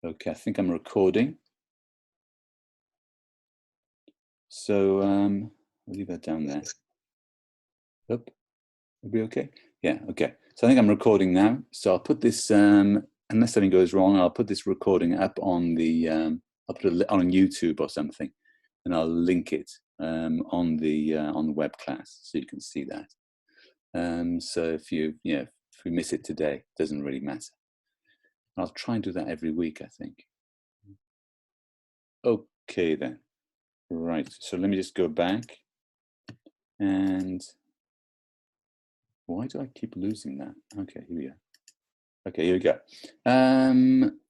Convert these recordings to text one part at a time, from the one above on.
Okay, I think I'm recording. So I'll leave that down there. Oop, will be okay? Yeah, okay. So I think I'm recording now. So I'll put this, unless something goes wrong, I'll put this recording up on the, I'll put it on YouTube or something, and I'll link it on the web class so you can see that. So if if we miss it today, it doesn't really matter. I'll try and do that every week, I think. Okay then. Right, so let me just go back, and why do I keep losing that? Okay, here we go. Okay, here we go.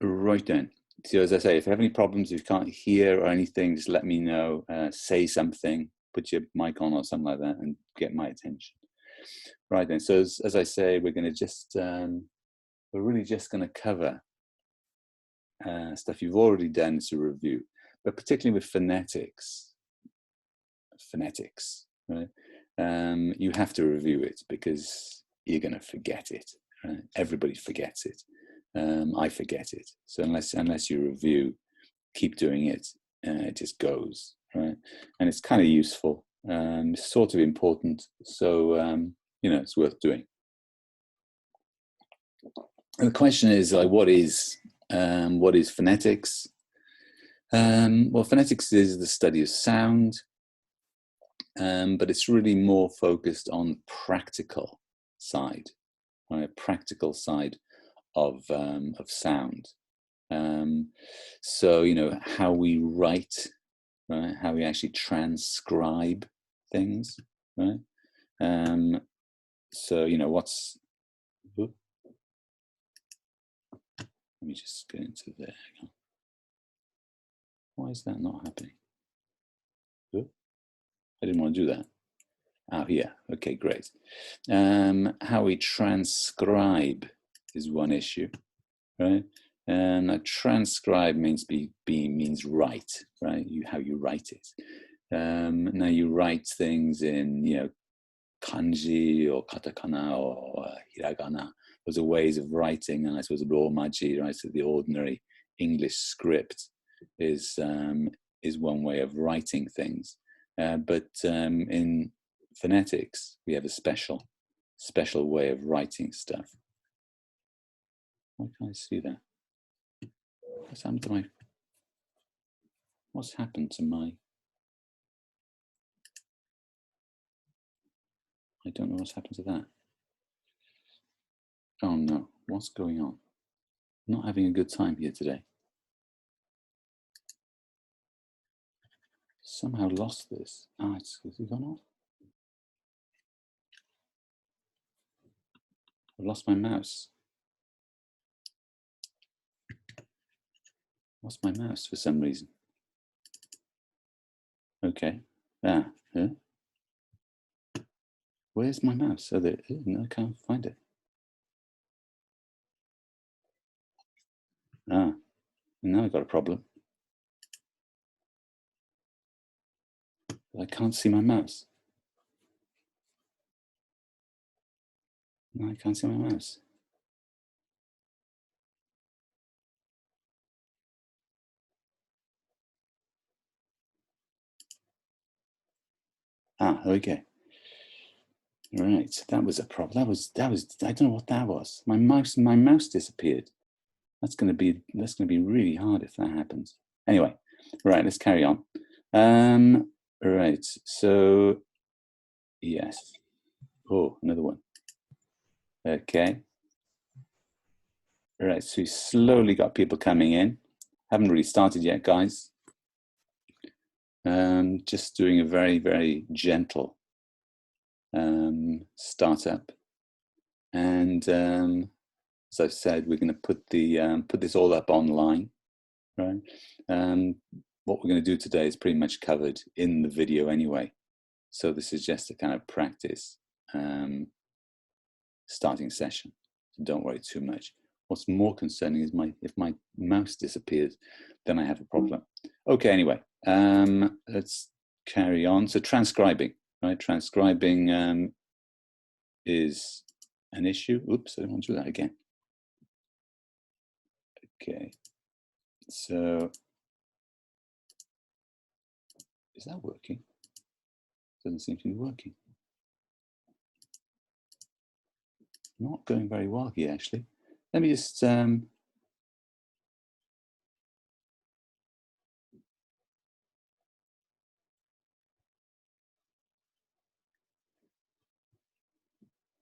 Right then. So as I say, if you have any problems, if you can't hear or anything, just let me know. Say something, put your mic on or something like that, and get my attention. Right then. So as I say, we're going to just we're really just going to cover stuff you've already done as a review, but particularly with phonetics, right? You have to review it because you're going to forget it. Right? Everybody forgets it. I forget it. So unless you review, keep doing it. It just goes, right? And it's kind of useful, sort of important. So it's worth doing. And the question is, like, what is phonetics? Well, phonetics is the study of sound. But it's really more focused on practical side, right? Practical side of sound. So how we write, right? How we actually transcribe things, right? So what's. Let me just get into there. Why is that not happening? I didn't want to do that. Oh, yeah. Okay, great. How we transcribe is one issue, right? And transcribe means means write, right? How you write it. Now you write things in kanji or katakana or hiragana. Those are ways of writing, and I suppose romaji, right? So the ordinary English script is one way of writing things, but in phonetics we have a special way of writing stuff. Why can't I see that? What's happened to my? What's happened to my? I don't know what's happened to that. Oh no, what's going on? I'm not having a good time here today. Somehow lost this. Ah, it's gone off. I've lost my mouse. Lost my mouse for some reason. Okay. Huh? Where's my mouse? Oh, there. No, I can't find it. Ah, now I've got a problem. I can't see my mouse. No, I can't see my mouse. Ah, okay. Right, that was a problem. That was. I don't know what that was. My mouse disappeared. That's going to be really hard if that happens. Anyway, right. Let's carry on. Right. So, yes. Oh, another one. Okay. Right. So we slowly got people coming in. Haven't really started yet, guys. Just doing a very, very gentle startup, and as I've said, we're going to put this all up online, right? What we're going to do today is pretty much covered in the video anyway, so this is just a kind of practice starting session. So don't worry too much. What's more concerning is if my mouse disappears, then I have a problem. Okay, anyway, let's carry on. So transcribing, right? Transcribing is an issue. Oops, I don't want to do that again. Okay. So, is that working? Doesn't seem to be working. Not going very well here, actually. Let me just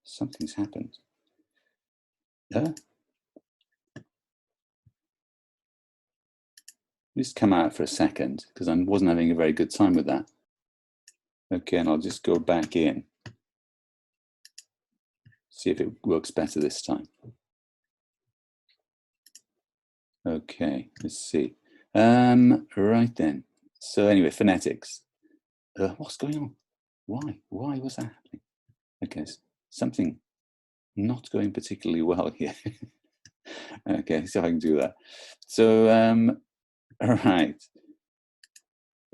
something's happened. Just come out for a second because I wasn't having a very good time with that. Okay, and I'll just go back in. See if it works better this time. Okay, let's see. Right then. So anyway, phonetics. What's going on? Why? Why was that happening? Okay, something not going particularly well here. Okay, so I can do that. So, all right.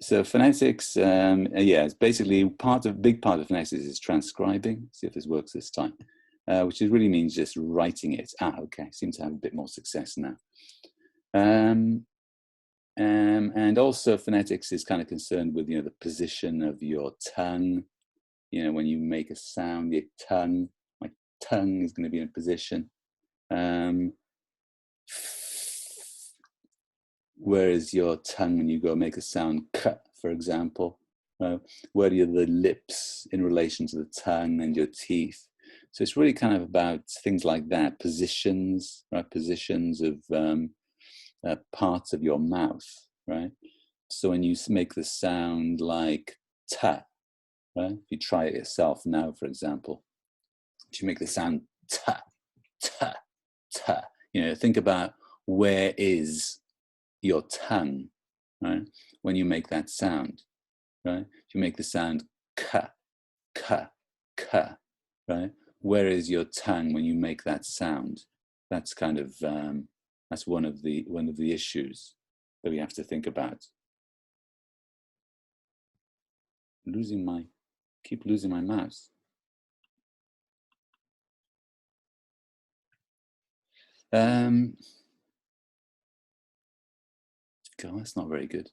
So phonetics, yeah, it's basically big part of phonetics is transcribing. See if this works this time, which really means just writing it. Okay, seem to have a bit more success now. And also phonetics is kind of concerned with, the position of your tongue. When you make a sound, your tongue, my tongue is going to be in a position. Where is your tongue when you go make a sound k, for example? Where are the lips in relation to the tongue and your teeth? So it's really kind of about things like that, positions, right? Positions of parts of your mouth, right? So when you make the sound like ta, right? If you try it yourself now, for example, if you make the sound ta, ta, ta, think about where is your tongue, right? When you make that sound, right? If you make the sound ka, ka, ka, right? Where is your tongue when you make that sound? That's kind of that's one of the issues that we have to think about. Keep losing my mouse. God, that's not very good.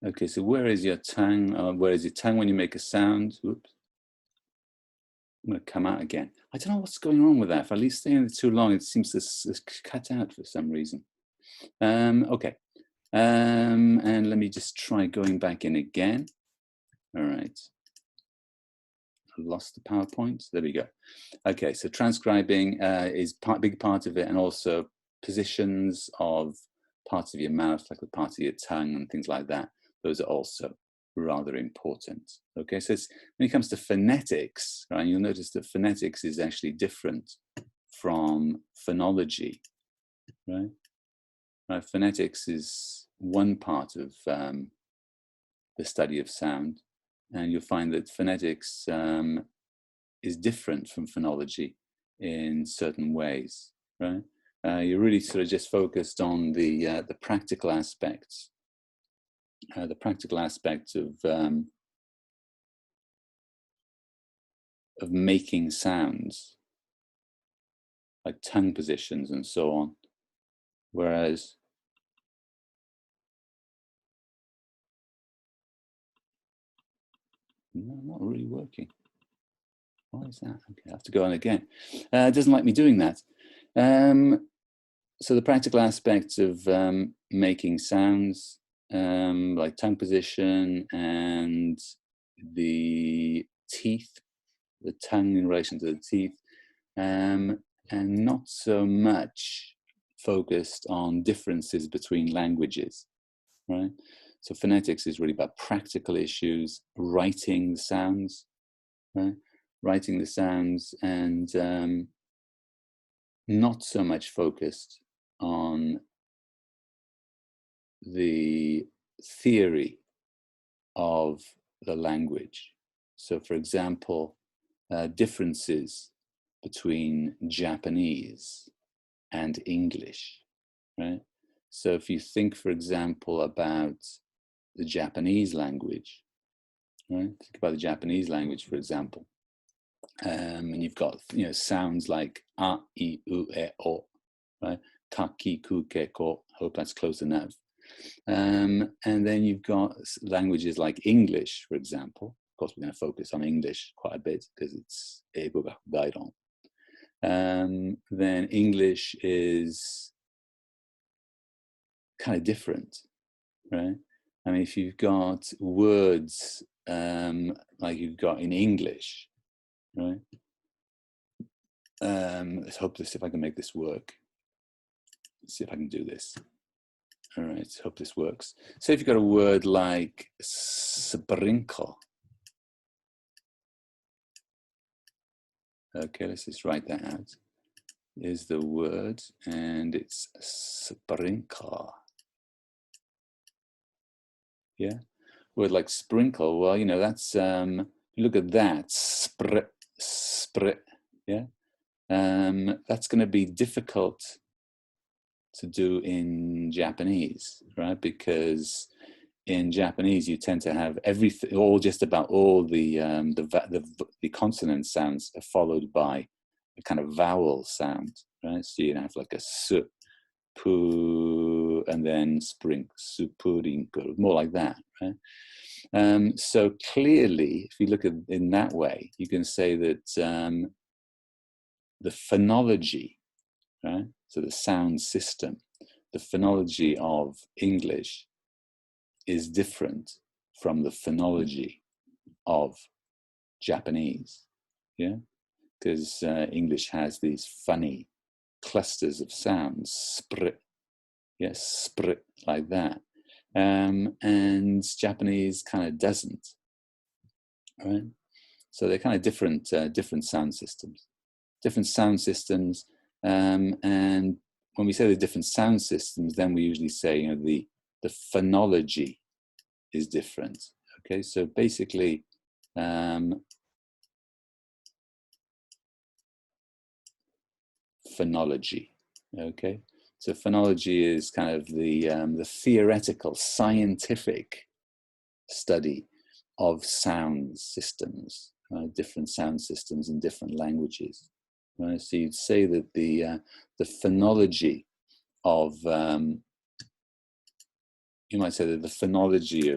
Okay, so where is your tongue? Where is your tongue when you make a sound? Oops. I'm going to come out again. I don't know what's going on with that. If I leave staying in it too long, it seems to cut out for some reason. Okay. And let me just try going back in again. All right. I lost the PowerPoint. There we go. Okay, so transcribing is a big part of it, and also positions of parts of your mouth, like the part of your tongue and things like that. Those are also rather important. Okay, so when it comes to phonetics, right, you'll notice that phonetics is actually different from phonology, right? Phonetics is one part of the study of sound, and you'll find that phonetics is different from phonology in certain ways, right? You're really sort of just focused on the practical aspects, of making sounds, like tongue positions and so on. Whereas no, not really working. Why is that? Okay, I have to go on again. It doesn't like me doing that. So the practical aspects of making sounds, like tongue position and the teeth, the tongue in relation to the teeth, and not so much focused on differences between languages, right? So phonetics is really about practical issues, writing the sounds, right? Writing the sounds, and not so much focused on the theory of the language. So, for example, differences between Japanese and English, right? So if you think, for example, about the Japanese language, right? Think about the Japanese language, for example. And you've got, sounds like a, I, u, e, o, right? Ka, ki, ku, ke, ko. Hope that's close enough. And then you've got languages like English, for example. Of course, we're going to focus on English quite a bit because it's 英語学概論. Then English is kind of different, right? I mean, if you've got words like you've got in English, right? Let's hope this, if I can make this work. Let's see if I can do this. All right, let's hope this works. So if you've got a word like sprinkle. Okay, let's just write that out. Is the word, and it's sprinkle. Yeah, word like sprinkle. Well, that's you look at that, sprit. Yeah, that's going to be difficult to do in Japanese, right? Because in Japanese you tend to have everything, just about all the consonant sounds are followed by a kind of vowel sound, right? So you have like a su, pu, and then spring, supurinko, more like that, right? So clearly, if you look at it in that way, you can say that the phonology, right? So the sound system, the phonology of English is different from the phonology of Japanese, yeah? Because English has these funny clusters of sounds, sprit, yes, sprit, like that. And Japanese kind of doesn't, right? So they're kind of different sound systems. And when we say the different sound systems, then we usually say, the phonology is different. Okay, so basically, phonology. Okay, so phonology is kind of the theoretical, scientific study of sound systems, different sound systems in different languages. Right? So you'd say that the phonology of you might say that the phonology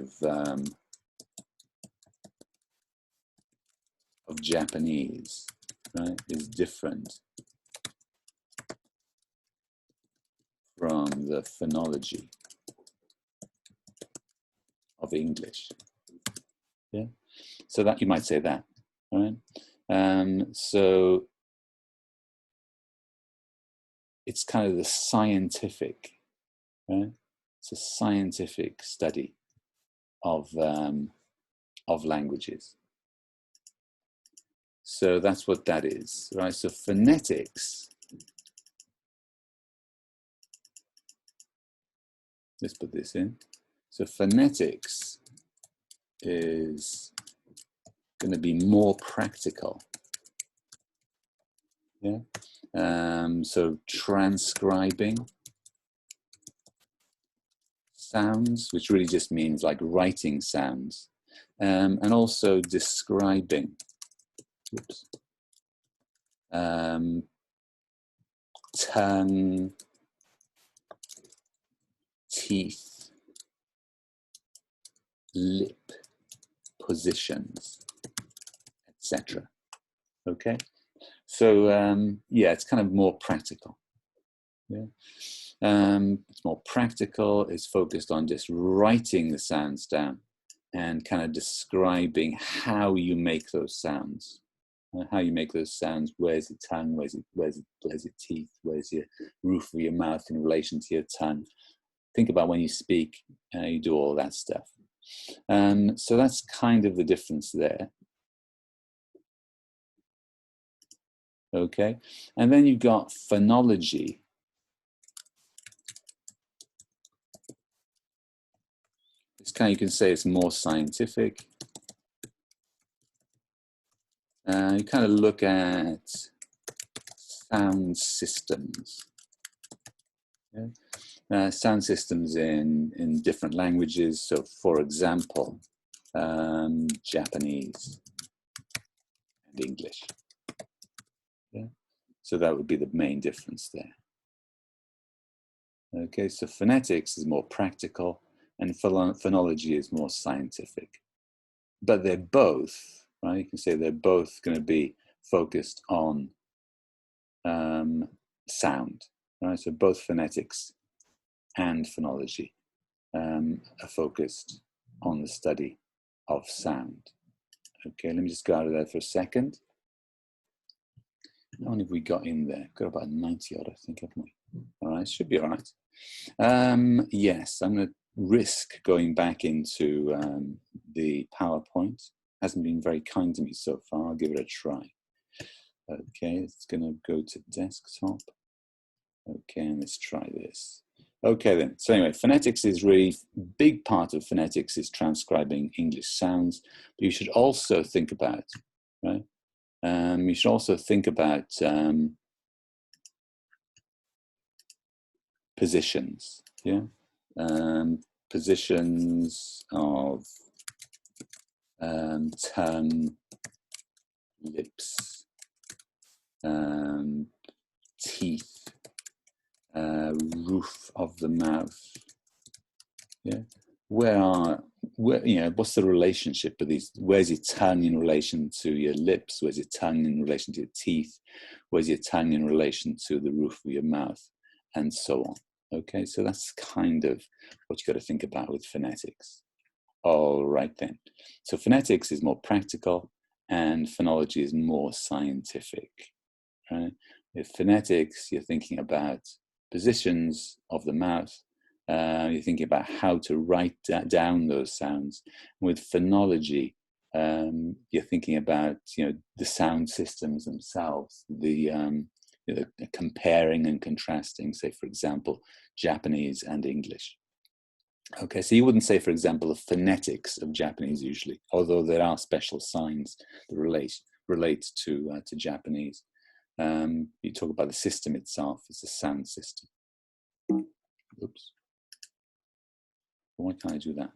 of Japanese, right, is different from the phonology of English. Yeah, so that you might say that, right? So it's kind of the scientific, right? It's a scientific study of languages. So that's what that is, right? So phonetics, let's put this in. So phonetics is going to be more practical. Yeah. So transcribing sounds, which really just means like writing sounds, and also describing. Oops. Tongue, teeth, lip positions, etc. Okay, so yeah, it's kind of more practical. Yeah, it's more practical. It's focused on just writing the sounds down and kind of describing how you make those sounds. How you make those sounds. Where's the tongue? Where's the teeth? Where's your roof of your mouth in relation to your tongue? Think about when you speak. You do all that stuff. So that's kind of the difference there. Okay, and then you've got phonology. It's kind of, you can say it's more scientific. You kind of look at sound systems. Okay? sound systems in different languages. So, for example, Japanese and English. Yeah? So that would be the main difference there. Okay, so phonetics is more practical and phonology is more scientific. But they're both, right? You can say they're both going to be focused on sound, right? So both phonetics and phonology are focused on the study of sound. Okay, let me just go out of there for a second. How many have we got in there? Got about 90 odd, I think, haven't we? All right, should be all right. Yes, I'm going to risk going back into the PowerPoint. Hasn't been very kind to me so far. I'll give it a try. Okay, it's going to go to desktop. Okay, and let's try this. Okay then, so anyway, phonetics is really, big part of phonetics is transcribing English sounds, but you should also think about, right? You should also think about positions, yeah? Positions of tongue, lips, teeth, roof of the mouth. Yeah, where you know, what's the relationship of these? Where's your tongue in relation to your lips? Where's your tongue in relation to your teeth? Where's your tongue in relation to the roof of your mouth, and so on? Okay, so that's kind of what you got to think about with phonetics. All right then. So phonetics is more practical, and phonology is more scientific. Right? With phonetics, you're thinking about positions of the mouth. You're thinking about how to write down those sounds. With phonology, you're thinking about, you know, the sound systems themselves, the comparing and contrasting, say, for example, Japanese and English. Okay, so you wouldn't say, for example, the phonetics of Japanese usually, although there are special signs that relate to Japanese. You talk about the system itself as a sound system. Oops. Why can't I do that?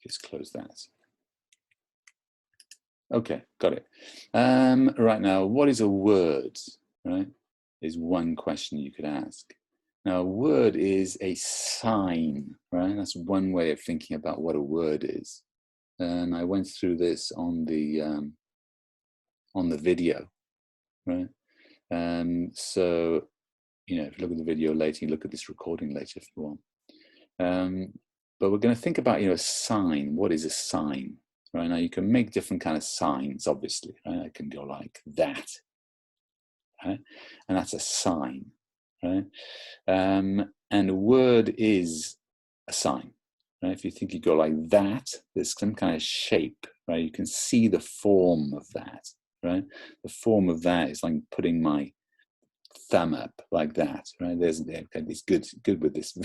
Just close that. Okay, got it. Right now, what is a word? Right, is one question you could ask. Now, a word is a sign, right? That's one way of thinking about what a word is. And I went through this on the video, right? So, you know, if you look at the video later, you look at this recording later if you want. But we're going to think about, you know, a sign. What is a sign? Right now, you can make different kind of signs, obviously. Right? It can go like that, right? And that's a sign, right? And a word is a sign, right? If you think you go like that, there's some kind of shape, right? You can see the form of that, right? The form of that is like putting my thumb up like that, right? There's it's good with this.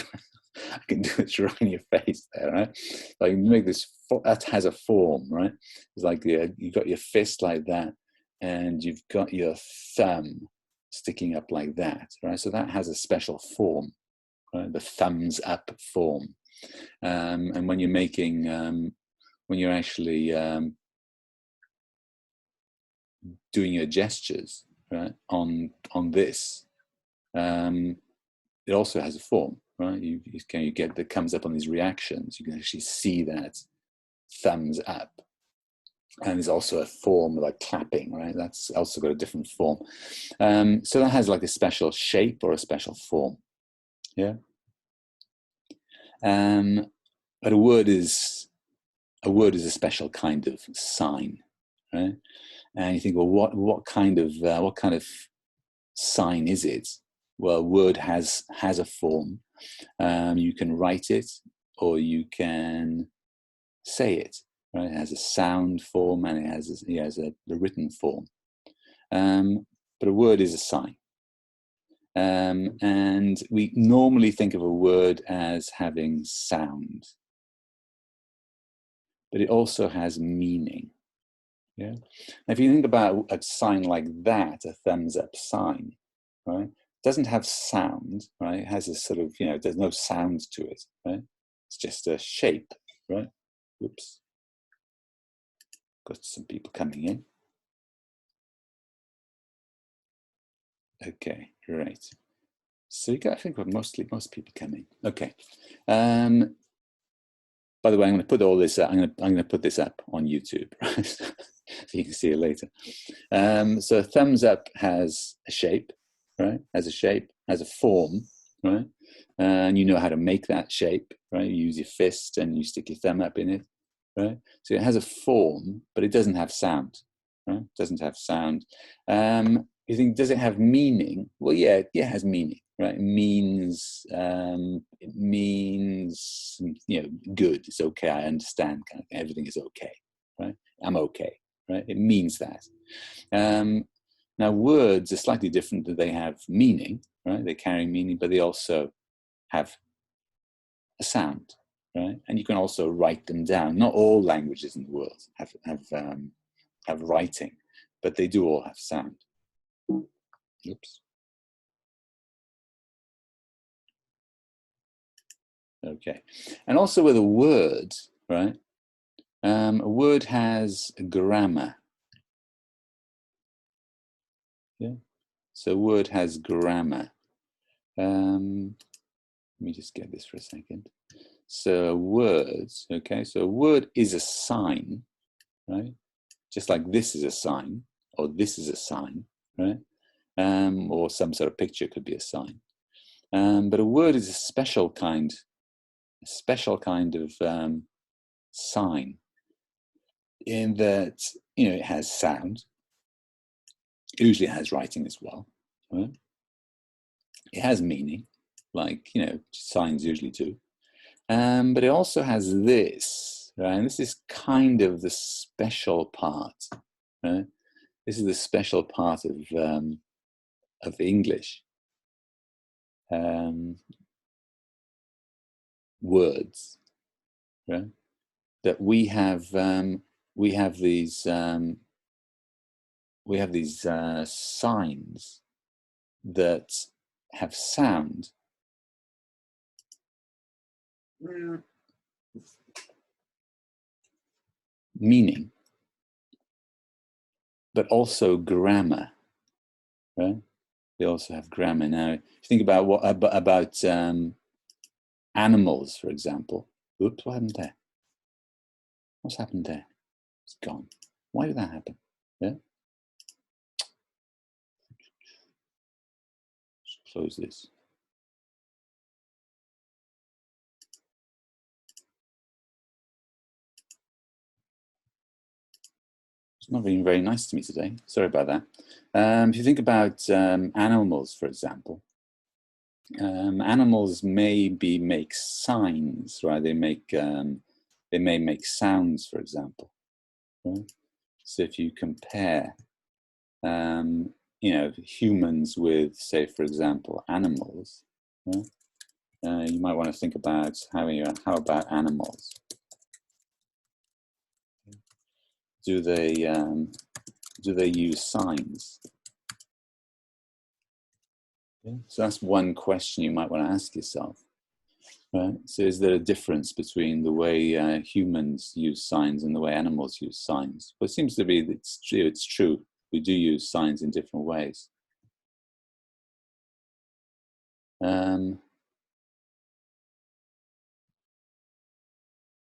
I can do it right in your face there, right? Like make this, that has a form, right? It's like you've got your fist like that, and you've got your thumb sticking up like that, right? So that has a special form, right? The thumbs up form. And when you're making, when you're actually doing your gestures, right, on this, it also has a form, right? You get that comes up on these reactions. You can actually see that thumbs up. And there's also a form like clapping, right? That's also got a different form. So that has like a special shape or a special form, yeah? But a word is a special kind of sign, right? And you think, well, what kind of sign is it? Well, a word has a form. You can write it, or you can say it. Right? It has a sound form, and it has a written form. But a word is a sign. And we normally think of a word as having sound, but it also has meaning. Yeah. Now, if you think about a sign like that, a thumbs up sign, right? Doesn't have sound, right? It has a sort of, there's no sound to it, right? It's just a shape, right? Whoops. Got some people coming in. Okay, great. So I think we're most people coming. Okay. By the way, I'm going to put all this. I'm going to put this up on YouTube, right? So you can see it later. So a thumbs up has a shape, right? Has a shape, has a form, right? And you know how to make that shape, right? You use your fist and you stick your thumb up in it, right? So it has a form, but it doesn't have sound, right? It doesn't have sound. You think, does it have meaning? Well, yeah, it has meaning, right? It means, good. It's okay. I understand. Kind of thing. Everything is okay, right? I'm okay, right? It means that. Now, words are slightly different. They have meaning, right? They carry meaning, but they also have a sound, right? And you can also write them down. Not all languages in the world have writing, but they do all have sound. Oops. Okay. And also with a word, right? A word has a grammar. Yeah. So a word has grammar. Let me just get this for a second. So words, okay, so a word is a sign, right? Just like this is a sign, or this is a sign, right? Or some sort of picture could be a sign. But a word is a special kind of sign, in that, it has sound. Usually it has writing as well, right? It has meaning, like, signs usually do. But it also has this, right? And this is kind of the special part, right? This is the special part of English. Words, right? That we have these signs that have sound. Meaning, but also grammar, right? They also have grammar. Now, if you think about about animals, for example. Oops, what happened there? What's happened there? It's gone. Why did that happen? Yeah. Let's close this. It's not being very nice to me today. Sorry about that. If you think about animals, for example, animals maybe make signs, right? They may make sounds, for example. Right? So if you compare, humans with, say, for example, animals, right? You might want to think about how about animals? Do they use signs? Okay. So that's one question you might want to ask yourself. Right? So is there a difference between the way humans use signs and the way animals use signs? Well, it seems to be that it's true. It's true. We do use signs in different ways.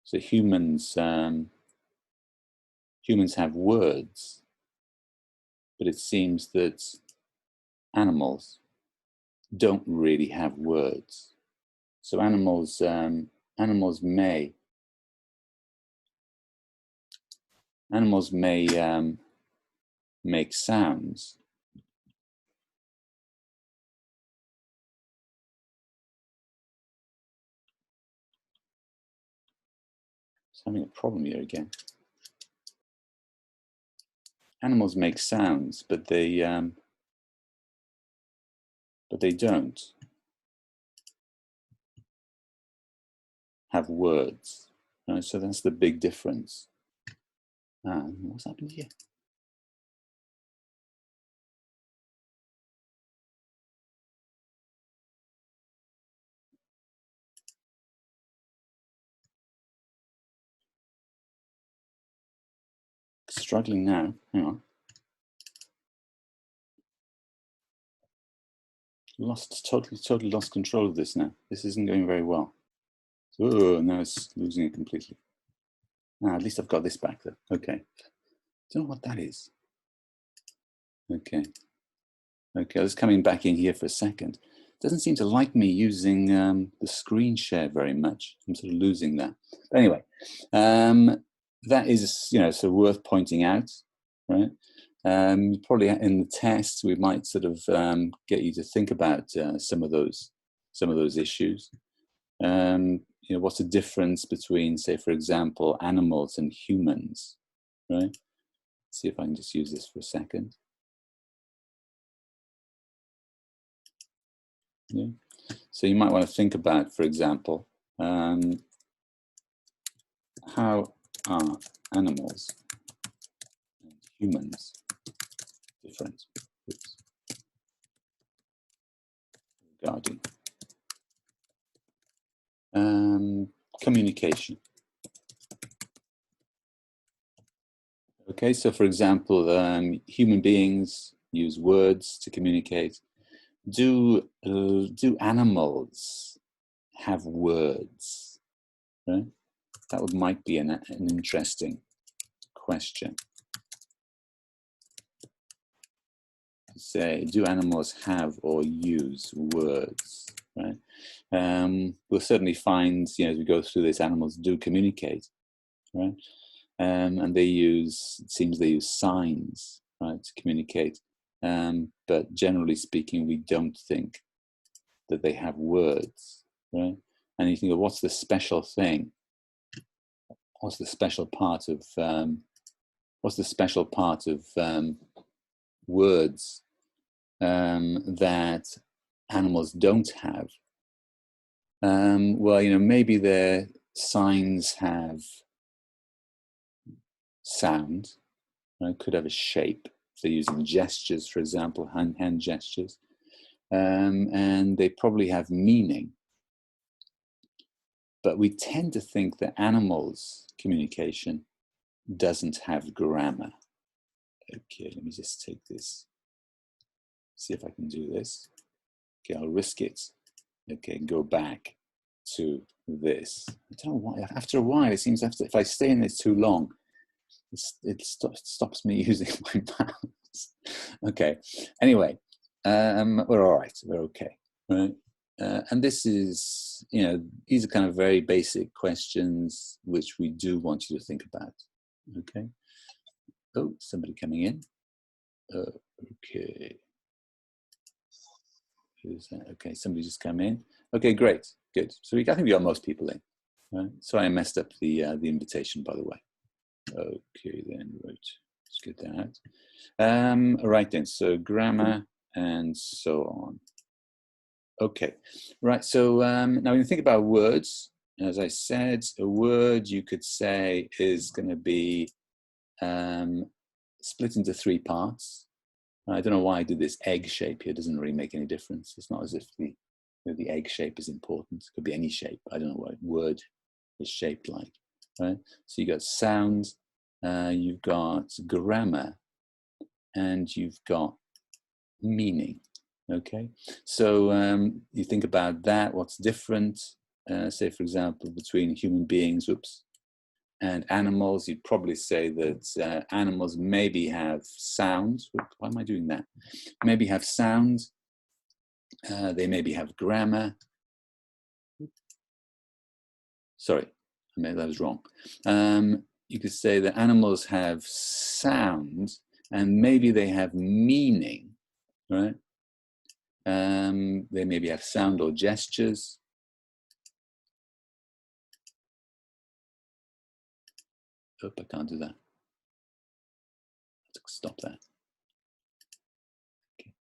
So humans have words, but it seems that animals don't really have words. So animals may make sounds. It's having a problem here again. Animals make sounds, but they don't have words. Right? So that's the big difference. What's happened here? Struggling now. Hang on. Totally lost control of this now. This isn't going very well. Oh, now it's losing it completely. At least I've got this back though. Okay. Don't know what that is. Okay. Okay, let's coming back in here for a second. Doesn't seem to like me using the screen share very much. I'm sort of losing that. But anyway, that is, you know, so worth pointing out, right? Probably in the test, we might sort of get you to think about some of those issues. You know, what's the difference between, say, for example, animals and humans, right? Let's see if I can just use this for a second. Yeah. So you might want to think about, for example, how are animals and humans different? Oops. Regarding communication. Okay, so for example, human beings use words to communicate. Do animals have words? Right? That might be an interesting question. Say, do animals have or use words? Right? We'll certainly find, you know, as we go through this, animals do communicate, right? And they use, it seems they use signs, right, to communicate. But generally speaking, we don't think that they have words, right? And you think, well, what's the special thing? What's the special part of words that animals don't have? Well, you know, maybe their signs have sound, right? Could have a shape. If they're using gestures, for example, hand gestures, and they probably have meaning. But we tend to think that animals' communication doesn't have grammar. Okay, let me just take this. See if I can do this. Okay, I'll risk it. Okay, go back to this. I don't know why. After a while, it seems if I stay in this too long, it stops me using my mouse. Okay. Anyway, we're all right. We're okay. Right. And this is, you know, these are kind of very basic questions which we do want you to think about. Okay. Oh, somebody coming in. Okay. Who's that? Okay, somebody just come in. Okay, great, good. So I think we got most people in. Right? Sorry, I messed up the invitation, by the way. Okay, then right. Let's get that. All right then. So grammar and so on. Okay, right. So now when you think about words, as I said, a word you could say is going to be split into three parts. I don't know why I did this egg shape here. It doesn't really make any difference. It's not as if the egg shape is important. It could be any shape. I don't know what word is shaped like. Right? So you got sound, you've got grammar, and you've got meaning. Okay, so you think about that. What's different? Say, for example, between human beings, and animals, you'd probably say that animals maybe have sound. Why am I doing that? Maybe have sound. They maybe have grammar. Sorry, that was wrong. You could say that animals have sound and maybe they have meaning, right? They maybe have sound or gestures. Oh, I can't do that. Stop that. Okay.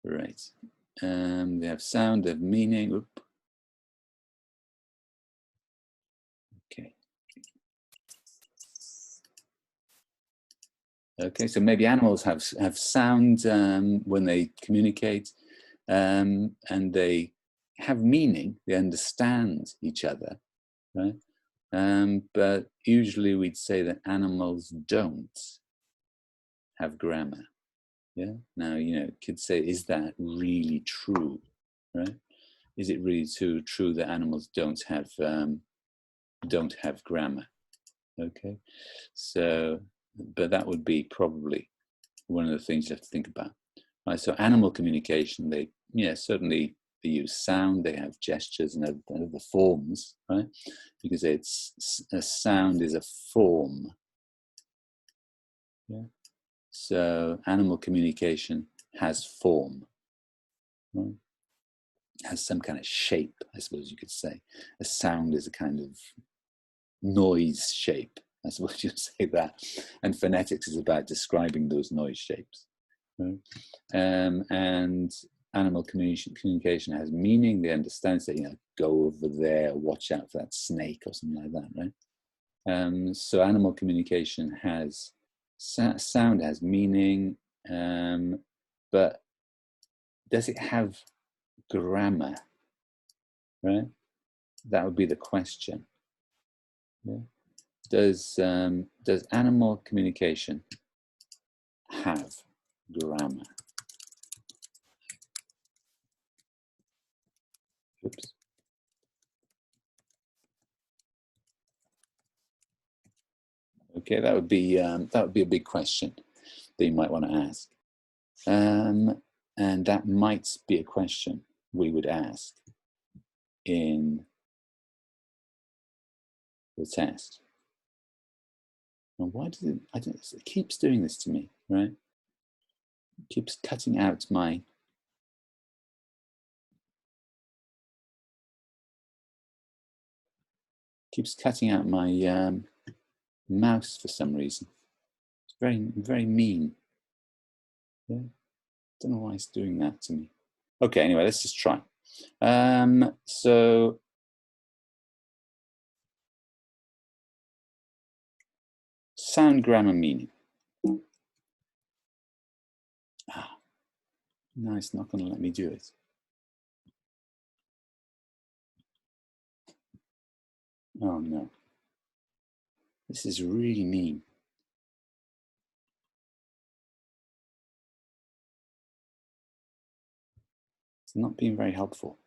Right. They have sound, they have meaning. Oop. Okay. Okay, so maybe animals have sound when they communicate, and they have meaning. They understand each other, right? But usually we'd say that animals don't have grammar. Yeah. Now, you know, kids say, is that really true? Right? Is it really true that animals don't have grammar? Okay. So, but that would be probably one of the things you have to think about. Right. So, animal communication, certainly they use sound, they have gestures and other forms, right? Because a sound is a form. Yeah. So animal communication has form, right? Has some kind of shape, I suppose you could say. A sound is a kind of noise shape, I suppose you'd say that. And phonetics is about describing those noise shapes, right? And animal communication has meaning. They understand, say, you know, go over there, watch out for that snake or something like that, right? So animal communication has sound, has meaning, but does it have grammar, right? That would be the question. Yeah. Does animal communication have grammar? Oops. Okay, that would be a big question that you might want to ask, and that might be a question we would ask in the test. And why does it? It keeps doing this to me, right? It keeps cutting out my. Keeps cutting out my mouse for some reason. It's very, very mean. Yeah, don't know why it's doing that to me. Okay, anyway, let's just try. So sound, grammar, meaning. No, it's not going to let me do it. Oh no. This is really mean. It's not being very helpful.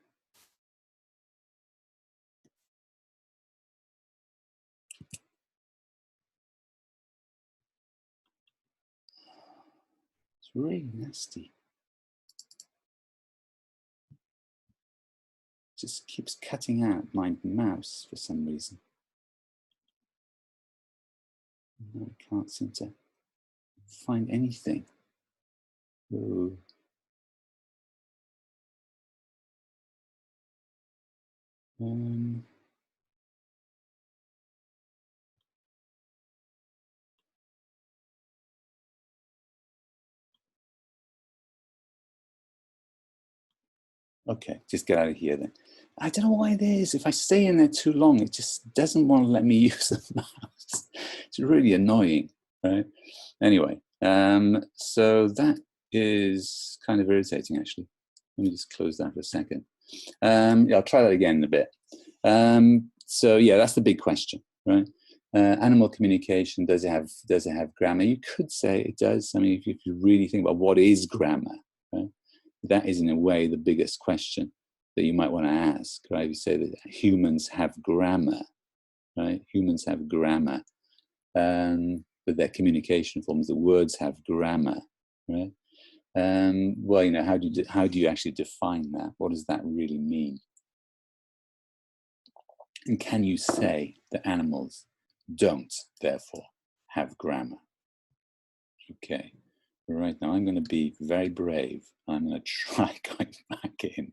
It's really nasty. It just keeps cutting out my mouse for some reason. I can't seem to find anything. Ooh. Okay, just get out of here then. I don't know why it is. If I stay in there too long, it just doesn't want to let me use the mouse. It's really annoying, right? Anyway, so that is kind of irritating, actually. Let me just close that for a second. Yeah, I'll try that again in a bit. So yeah, that's the big question, right? Animal communication, does it have grammar? You could say it does. I mean, if you really think about what is grammar, right? That is in a way the biggest question that you might want to ask, right? You say that humans have grammar, right? Humans have grammar, but their communication forms, the words have grammar, right? Well, you know, how do you actually define that? What does that really mean? And can you say that animals don't, therefore, have grammar? Okay. Right now, I'm going to be very brave. I'm going to try going back in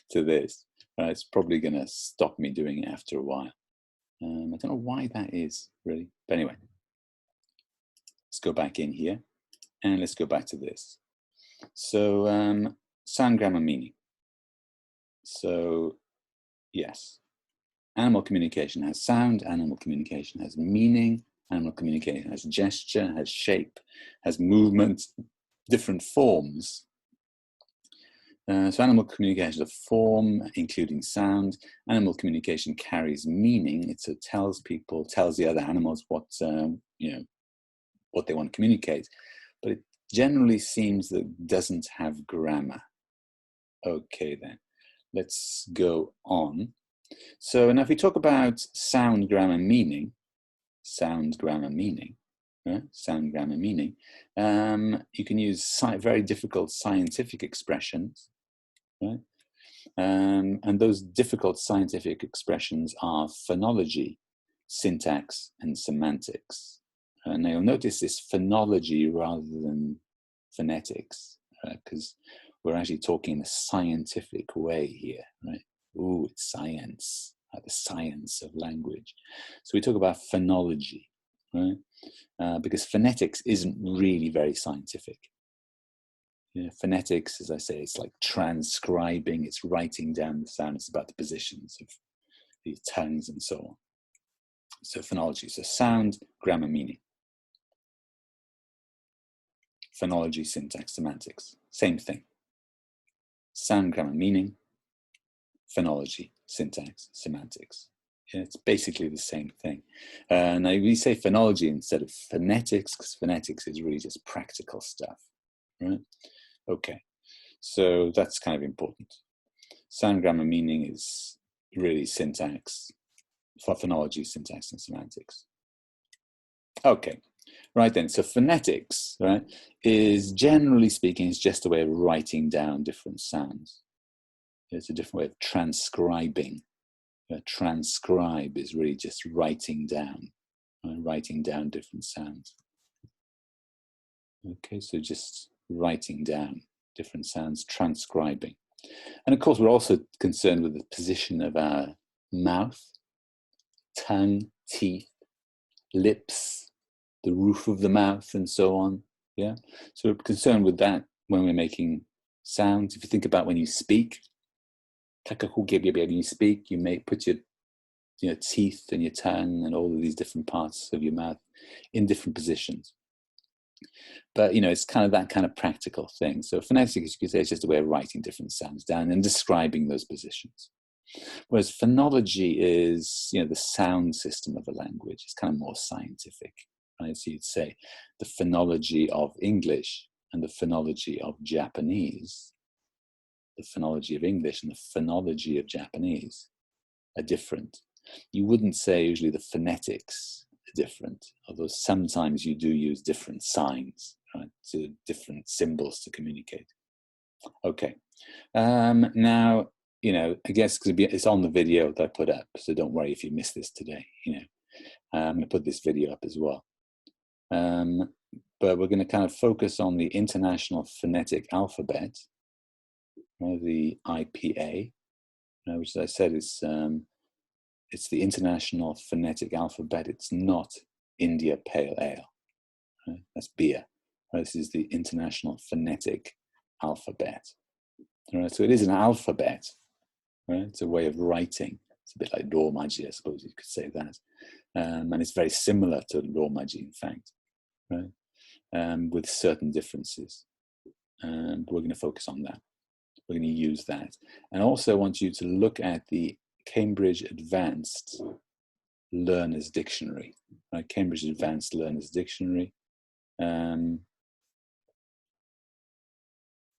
to this. It's probably going to stop me doing it after a while. I don't know why that is, really. But anyway, let's go back in here and let's go back to this. So sound, grammar, meaning. So yes, animal communication has sound, animal communication has meaning, animal communication has gesture, has shape, has movement, different forms. So animal communication is a form, including sound. Animal communication carries meaning. It tells the other animals what what they want to communicate, but it generally seems that it doesn't have grammar. Okay, then let's go on. So now, if we talk about sound, grammar, meaning, you can use very difficult scientific expressions. Right? And those difficult scientific expressions are phonology, syntax, and semantics. And now you'll notice this phonology rather than phonetics, because we're actually talking in a scientific way here, right? Ooh, it's science, the science of language. So we talk about phonology, right? Because phonetics isn't really very scientific. Phonetics, as I say, it's like transcribing, it's writing down the sound, it's about the positions of the tongues and so on. So phonology, so sound, grammar, meaning. Phonology, syntax, semantics, same thing. Sound, grammar, meaning, phonology, syntax, semantics. It's basically the same thing. Now we say phonology instead of phonetics, because phonetics is really just practical stuff, right? Okay, so that's kind of important. Sound, grammar, meaning is really syntax for phonology, syntax, and semantics. Okay, right then. So phonetics, right, is generally speaking, is just a way of writing down different sounds. It's a different way of transcribing. Transcribe is really just writing down different sounds. Okay, so just writing down different sounds, transcribing. And of course, we're also concerned with the position of our mouth, tongue, teeth, lips, the roof of the mouth, and so on. Yeah, so we're concerned with that when we're making sounds. If you think about when you speak, you may put your teeth and your tongue and all of these different parts of your mouth in different positions. But it's kind of that kind of practical thing. So phonetics, you could say, is just a way of writing different sounds down and describing those positions. Whereas phonology is, the sound system of a language. It's kind of more scientific, right? So you'd say the phonology of English and the phonology of Japanese, the phonology of English and the phonology of Japanese are different. You wouldn't say usually the phonetics are different, although sometimes you do use different signs, right, to different symbols to communicate. Okay. Now, I guess because it's on the video that I put up, so don't worry if you missed this today. I'm going to put this video up as well. But we're going to kind of focus on the International Phonetic Alphabet, the IPA, which, as I said, is it's the International Phonetic Alphabet. It's not India Pale Ale. Right? That's beer. Right? This is the International Phonetic Alphabet. Right? So it is an alphabet. Right? It's a way of writing. It's a bit like Romaji, I suppose you could say that. And it's very similar to Romaji, in fact, right? With certain differences. We're going to focus on that. We're going to use that. And also I want you to look at the Cambridge Advanced Learner's Dictionary. Right? Cambridge Advanced Learner's Dictionary.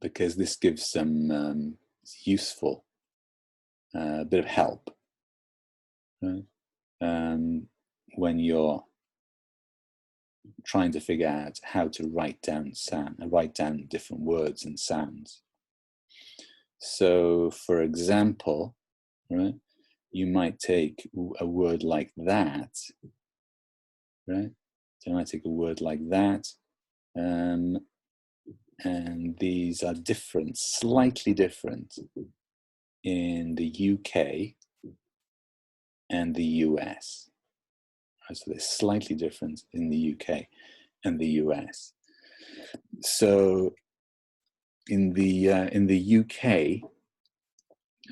Because this gives some useful bit of help, right? When you're trying to figure out how to write down different words and sounds. So, for example, right, you might take a word like that, right? So I might take a word like that, and these are different, slightly different in the UK and the US. So they're slightly different in the UK and the US. So in the UK,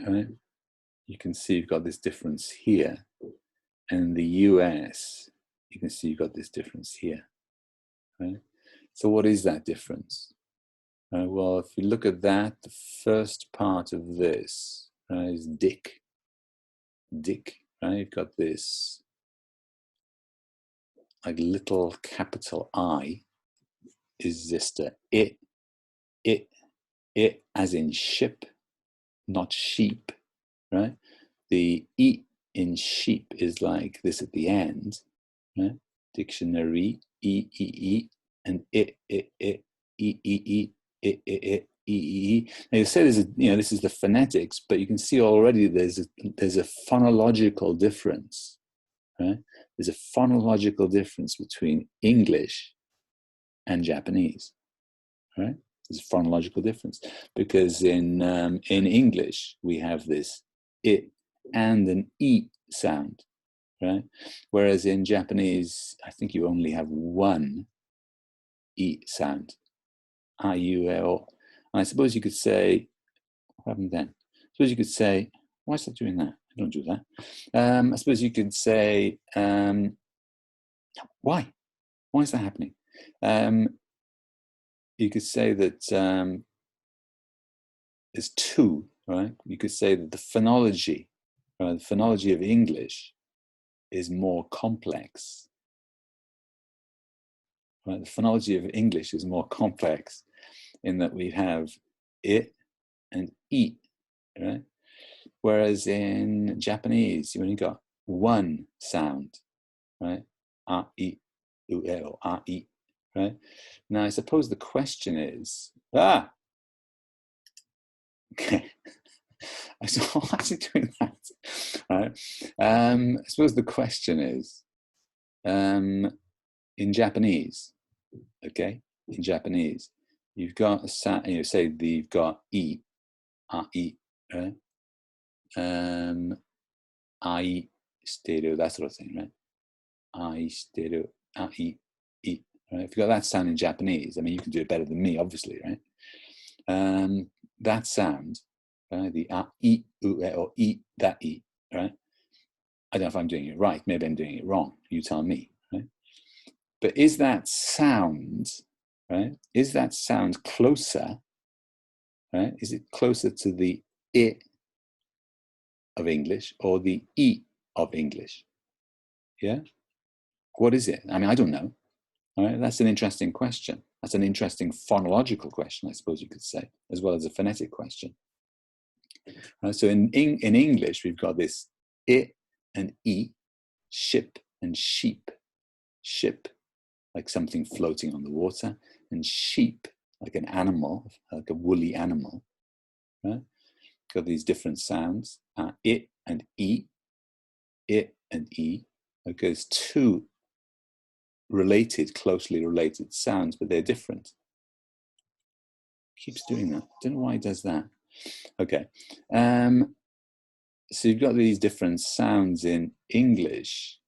right, you can see you've got this difference here, and in the US, you can see you've got this difference here. Right? So what is that difference? Well, if you look at that, the first part of this is dick. Dick, right? You've got this like little capital I is just a it as in ship, not sheep, right? The E in sheep is like this at the end, right? Dictionary, E, and it, E, E. Now you say there's a, this is the phonetics, but you can see already there's a phonological difference, right? There's a phonological difference between English and Japanese, right? There's a phonological difference because in English we have this it and an E sound, right? Whereas in Japanese, I think you only have one E sound. I-U-L. And I suppose you could say, what happened then? I suppose you could say, why is that doing that? I don't do that. I suppose you could say, why? Why is that happening? You could say that there's two, right? You could say that the phonology, the phonology of English is more complex. Right? The phonology of English is more complex in that we have it and eat, right? Whereas in Japanese, you only got one sound, right? A, I, U, E, O, A, I, right? Now, I suppose the question is, okay. I said, why is it doing that? Right? I suppose the question is, in Japanese, okay, in Japanese, you've got a sound, say you've got E, I, right? I, stereo, that sort of thing, right? I, stereo, I, right? If you've got that sound in Japanese, I mean, you can do it better than me, obviously, right? That sound, the I, U, E, or I, that I, right? I don't know if I'm doing it right. Maybe I'm doing it wrong. You tell me, right? But is that sound, right? Is that sound closer, right? Is it closer to the I of English or the E of English? Yeah? What is it? I mean, I don't know. All right? That's an interesting question. That's an interesting phonological question, I suppose you could say, as well as a phonetic question. So in English, we've got this I and E, ship and sheep. Ship, like something floating on the water, and sheep, like an animal, like a woolly animal. Right? Got these different sounds, it and E, it and E. Okay, there's two closely related sounds, but they're different. Keeps doing that. Don't know why it does that. Okay. So you've got these different sounds in English.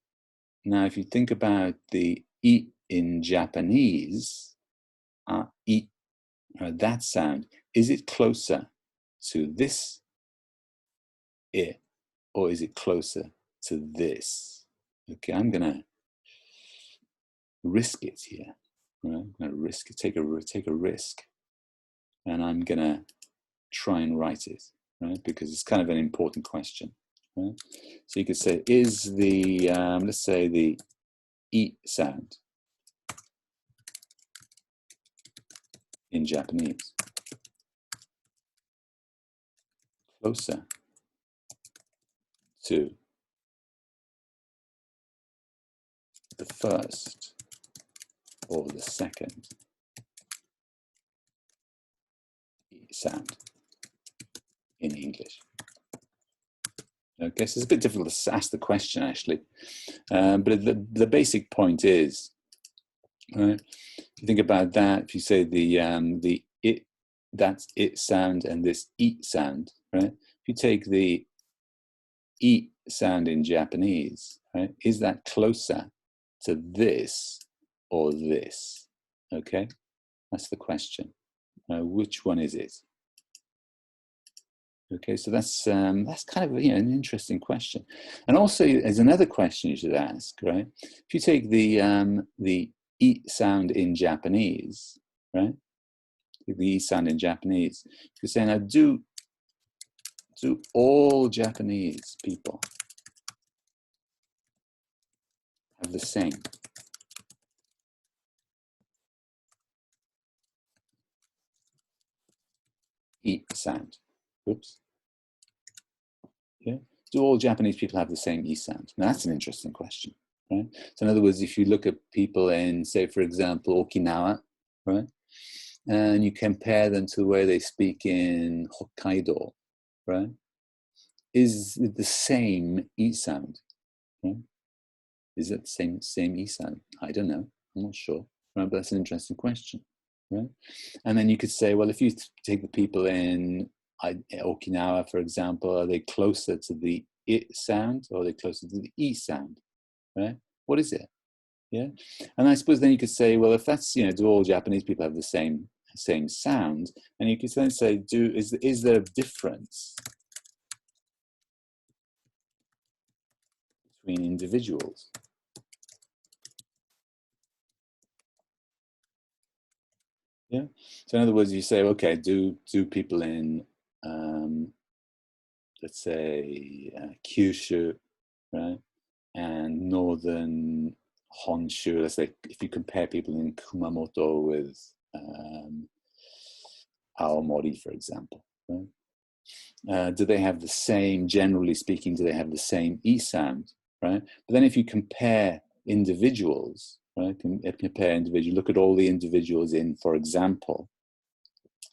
Now, if you think about the I in Japanese, I, that sound, is it closer to this I, or is it closer to this? Okay, I'm gonna risk it here. Right? I'm gonna risk it, take a risk, and I'm gonna try and write it, right? Because it's kind of an important question. Right? So you could say, is the let's say the I sound in Japanese closer to the first or the second sound in English? Okay, so it's a bit difficult to ask the question actually, but the basic point is, right? If you think about that, if you say the it, that's it sound and this eat sound, right? If you take the eat sound in Japanese, right, is that closer to this or this? Okay, that's the question. Which one is it? Okay, so that's kind of an interesting question, and also there's another question you should ask, right? If you take the E sound in Japanese, right, the E sound in Japanese. You're saying, now do all Japanese people have the same E sound? Oops. Yeah. Do all Japanese people have the same E sound? Now, that's an interesting question, right? So in other words, if you look at people in, say, for example, Okinawa, right? And you compare them to the way they speak in Hokkaido, right? Is it the same E sound? Right? Is it the same E sound? I don't know. I'm not sure. Right? But that's an interesting question, right? And then you could say, well, if you take the people in Okinawa, for example, are they closer to the I sound or are they closer to the E sound? Right? What is it? Yeah. And I suppose then you could say, well, if that's, do all Japanese people have the same sound? And you could then say, is there a difference between individuals? Yeah. So in other words, you say, okay, do people in, let's say, Kyushu, right, and northern Honshu, let's say, if you compare people in Kumamoto with Aomori, for example, right? Do they have the same, generally speaking, do they have the same E sound, right? But then if you compare individuals, right, look at all the individuals in, for example,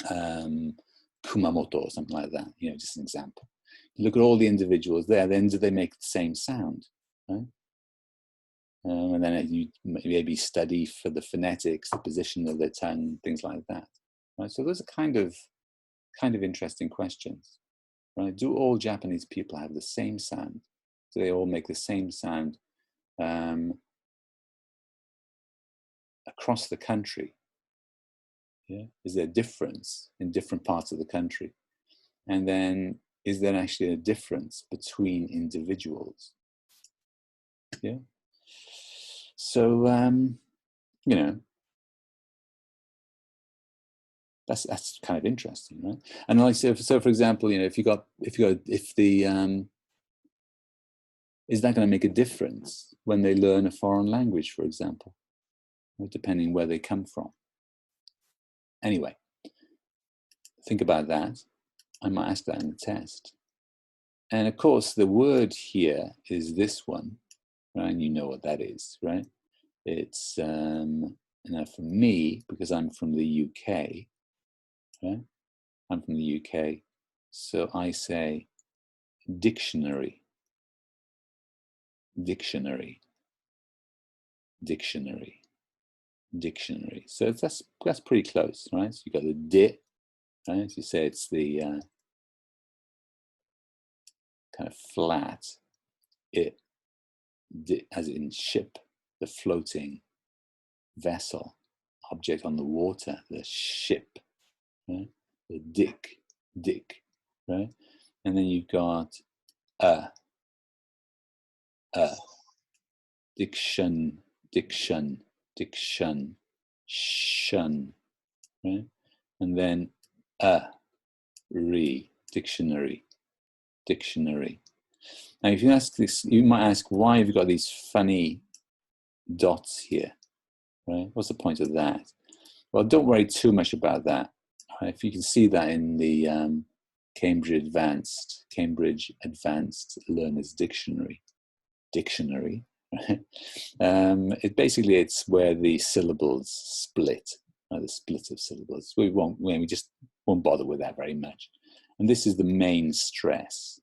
Kumamoto or something like that, just an example. You look at all the individuals there, then do they make the same sound, right? And then you maybe study for the phonetics, the position of their tongue, things like that, right? So those are kind of interesting questions, right? Do all Japanese people have the same sound? Do they all make the same sound across the country? Yeah, is there a difference in different parts of the country? And then, is there actually a difference between individuals? Yeah. So, that's kind of interesting, right? And like, so for example, if is that going to make a difference when they learn a foreign language, for example, depending where they come from? Anyway, think about that. I might ask that in the test. And of course, the word here is this one, right? And you know what that is, right? It's, now for me, because I'm from the UK, right? I'm from the UK, so I say dictionary, dictionary, dictionary, dictionary. So that's pretty close, right? So you got the di, right? So you say it's the kind of flat, it, as in ship, the floating vessel, object on the water, the ship, right? The dick, right? And then you've got diction, shun, right? And then dictionary. Now, if you ask this, you might ask, why have you got these funny dots here, right? What's the point of that? Well, don't worry too much about that. Right? If you can see that in the Cambridge Advanced Learners Dictionary, right? It's where the syllables split, the split of syllables. We just won't bother with that very much. And this is the main stress.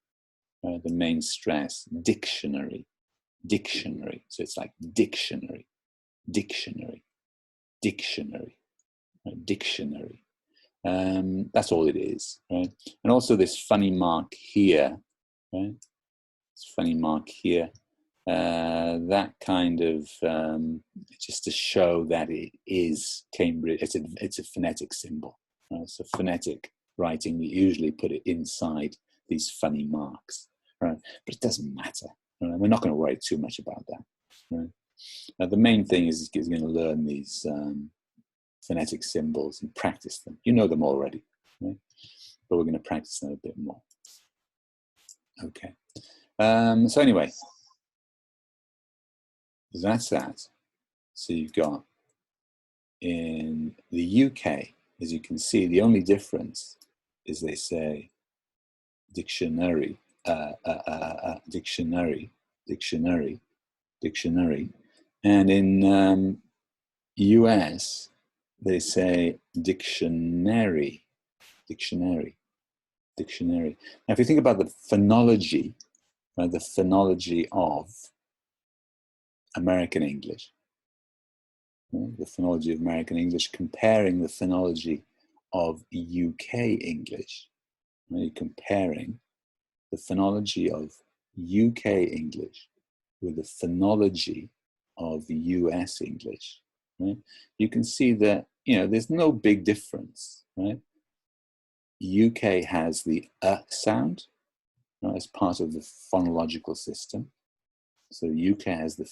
The main stress, dictionary. So it's like dictionary. That's all it is, right? And also this funny mark here, right? This funny mark here, that kind of just to show that it is Cambridge. It's a phonetic symbol. Right? So phonetic writing, we usually put it inside these funny marks, right? But it doesn't matter. Right? We're not going to worry too much about that. Right? Now, the main thing is going to learn these phonetic symbols and practice them. You know them already, right? But we're going to practice them a bit more. Okay. So anyway, that's that. So you've got in the UK, as you can see, the only difference is they say dictionary, dictionary, and in US they say dictionary. Now, if you think about the phonology, right, the phonology of American English, right, the phonology of American English, comparing the phonology of UK English, right, comparing the phonology of UK English with the phonology of US English, right? You can see that, you know, there's no big difference, right? UK has the sound, right, as part of the phonological system. So UK has the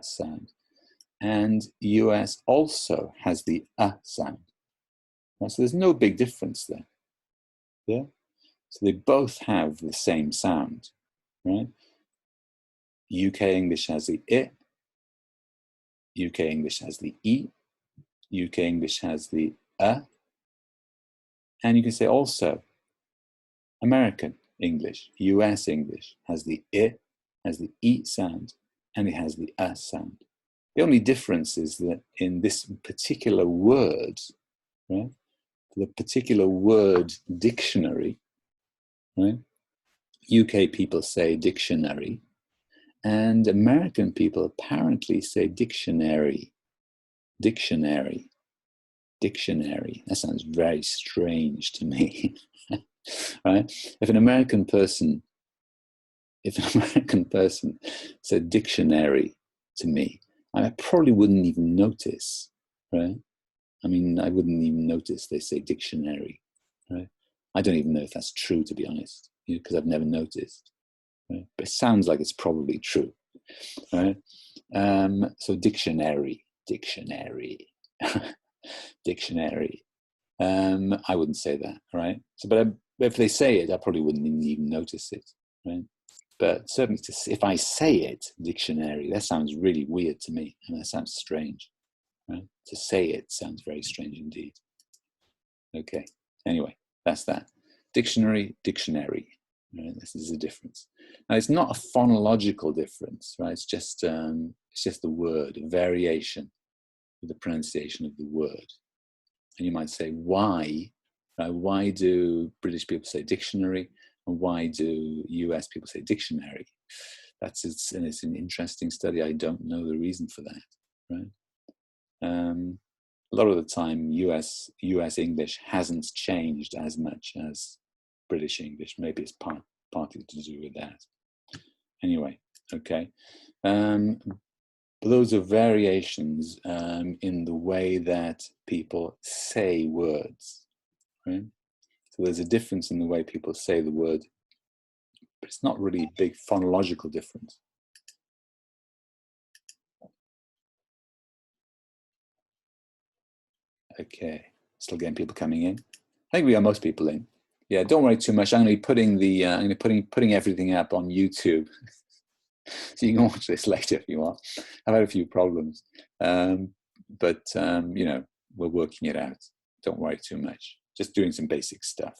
sound, and US also has the sound. Right? So there's no big difference there. Yeah. So they both have the same sound, right? UK English has the I, UK English has the E, UK English has the and you can say also American English, US English has the I, has the E sound, and it has the sound. The only difference is that in this particular word, right, the particular word dictionary, right, UK people say dictionary, and American people apparently say dictionary. Dictionary. That sounds very strange to me. Right? If an American person said dictionary to me, I probably wouldn't even notice, right? I mean, I wouldn't even notice they say dictionary, right? I don't even know if that's true, to be honest, because I've never noticed. Right? But it sounds like it's probably true, right? So dictionary. Dictionary. I wouldn't say that, right? So, but if they say it, I probably wouldn't even notice it, right? But certainly, if I say it, dictionary, that sounds really weird to me, and that sounds strange, right? To say it sounds very strange indeed. Okay. Anyway, that's that. Dictionary. Right? This is a difference. Now, it's not a phonological difference, right? It's just the word, a variation with the pronunciation of the word. And you might say, why? Why do British people say dictionary, and why do US people say dictionary? It's an interesting study. I don't know the reason for that, right? A lot of the time, US English hasn't changed as much as British English. Maybe it's partly to do with that. Anyway, okay. Those are variations in the way that people say words, right? So there's a difference in the way people say the word, but it's not really a big phonological difference. Okay, still getting people coming in. I think we got most people in. Yeah, don't worry too much. I'm going to be putting putting everything up on YouTube, so you can watch this later if you want. I've had a few problems, but you know, we're working it out. Don't worry too much. Just doing some basic stuff.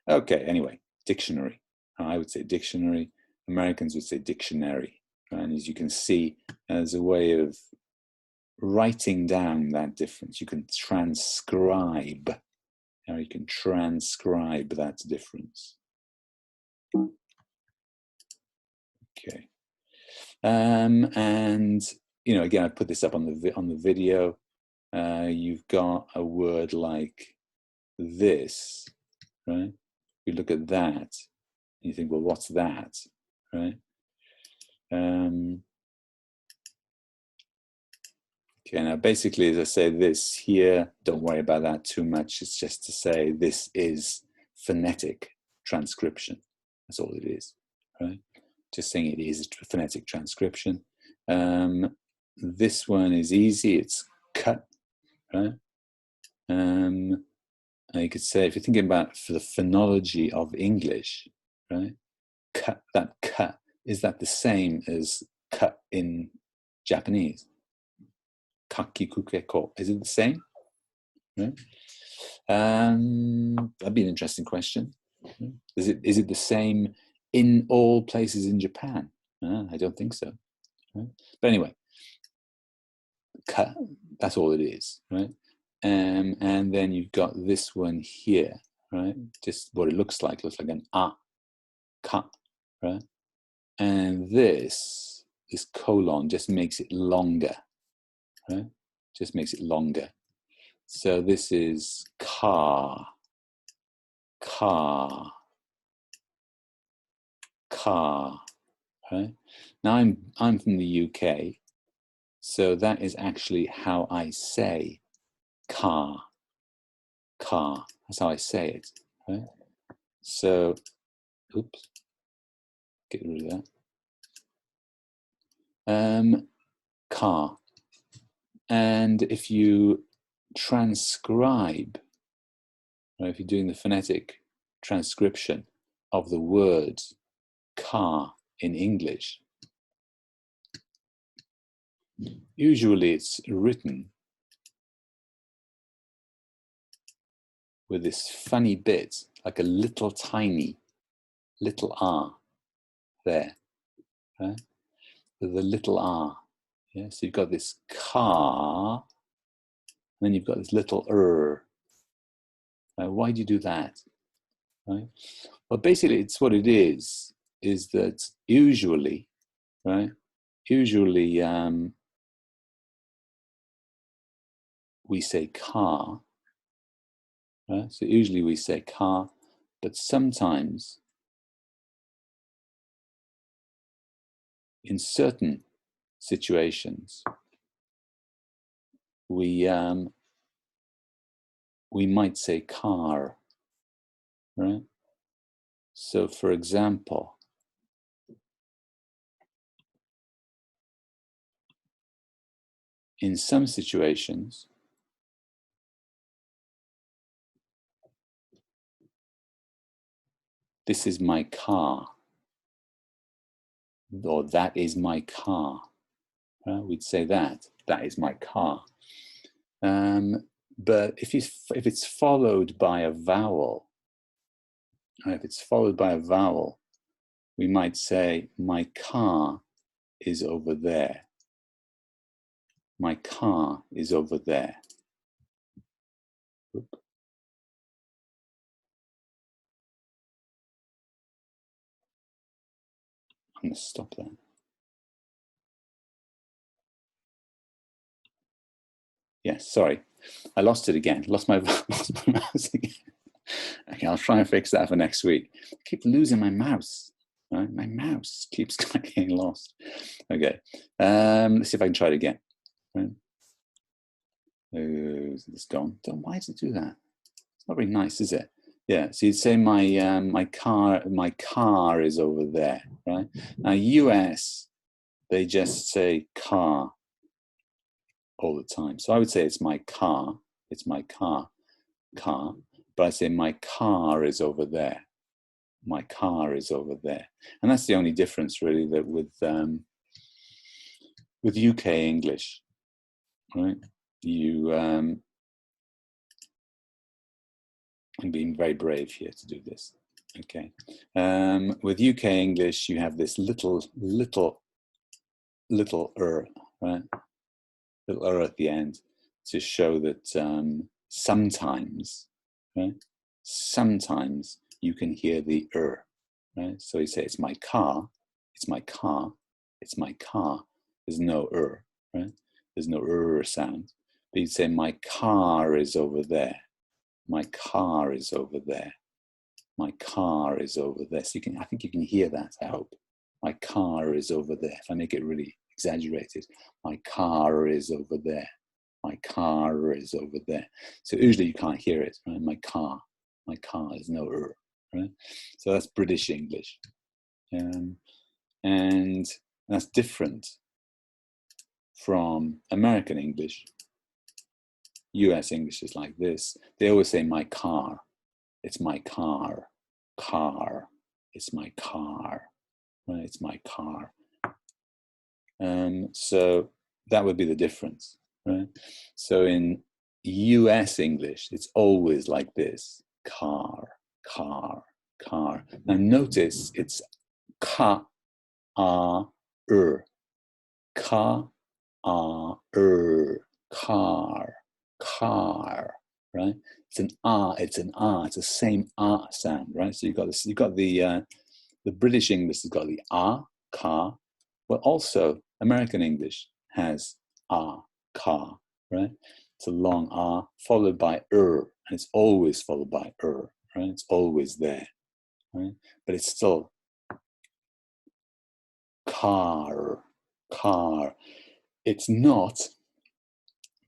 Okay. Anyway, dictionary. I would say dictionary. Americans would say dictionary. And as you can see, as a way of writing down that difference, you can transcribe. Now you can transcribe that difference. Okay. And you know, again, I put this up on the video. You've got a word like this, right? You look at that, and you think, well, what's that, right? Okay, now basically, as I say, this here, don't worry about that too much. It's just to say this is phonetic transcription. That's all it is, right? Just saying it is a phonetic transcription. This one is easy. It's cut, right? You could say, if you're thinking about for the phonology of English, right? That ka, is that the same as ka in Japanese? Kakikuke ko. Is it the same? Right? That'd be an interesting question. Is it the same in all places in Japan? I don't think so. Right? But anyway, ka, that's all it is, right? And then you've got this one here, right? Just what it looks like an a, ka, right? And this colon just makes it longer, right? Just makes it longer. So this is ka, ka, ka, right? Now I'm from the UK, so that is actually how I say ka, ka. That's how I say it, right? So, oops, get rid of that. Ka. And if you transcribe, right, if you're doing the phonetic transcription of the word ka in English, usually it's written with this funny bit, like a little tiny little r there, right? With the little r. Yeah, so you've got this ka, and then you've got this little Right? Why do you do that? Right? Well, basically, it's what it is that usually, right? Usually, we say ka, right? So usually we say ka, but sometimes in certain situations, we might say car, right? So for example, in some situations, this is my car, or that is my car. Right? We'd say that is my car. But if it's followed by a vowel, right? If it's followed by a vowel, we might say my car is over there. My car is over there. Oop. I'm going to stop that. Yes, sorry. I lost it again. Lost my mouse again. Okay, I'll try and fix that for next week. I keep losing my mouse. Right? My mouse keeps getting lost. Okay. Let's see if I can try it again. Right? It's gone. Why does it do that? It's not very nice, is it? Yeah. So you'd say my car is over there, right? Now US, they just say car all the time. So I would say it's my car. It's my car. But I say my car is over there. My car is over there. And that's the only difference really that with UK English, right? I'm being very brave here to do this. Okay. With UK English, you have this little right? Little at the end to show that sometimes, right? Sometimes you can hear the right? So you say, it's my car, it's my car, it's my car. There's no right? There's no sound. But you'd say, my car is over there. My car is over there. My car is over there. So I think you can hear that, I hope. My car is over there. If I make it really exaggerated, my car is over there. My car is over there. So usually you can't hear it, right? My car is no right? So that's British English. And that's different from American English. US English is like this. They always say my car. It's my car. Car. It's my car. Right? It's my car. So that would be the difference, right? So in US English, it's always like this. Car, car, car. Now notice it's ka, a, ka, a, car, car, right? It's an ah, it's the same ah sound, right? So you've got this, you've got the British English has got the ah, car, but also American English has ah, car, right? It's a long ah followed by and it's always followed by right? It's always there, right? But it's still car, car. It's not